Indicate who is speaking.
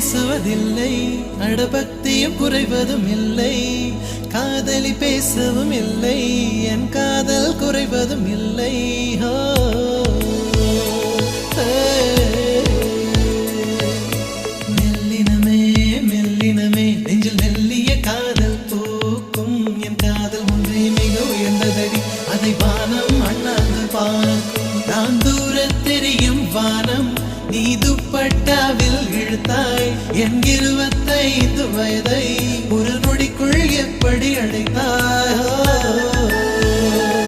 Speaker 1: பேசுவதில்லை, அடபக்தியும் குறைவதும் இல்லை. காதலி பேசவும் இல்லை, என் காதல் குறைவதும் இல்லை. மெல்லினமே மெல்லினமே நெஞ்சில் மெல்லிய காதல் பூக்கும். என் காதல் ஒன்றே மிக உயர்ந்ததடி, அதை வானம் அண்ணாந்து பார்க்கும். நான் தூர தெரியும் வானம், நீ துப்பட்டாவில் இழுத்தாய். என் 25 வயதை ஒரு நொடிக்குள் எப்படி அடைத்தாய்?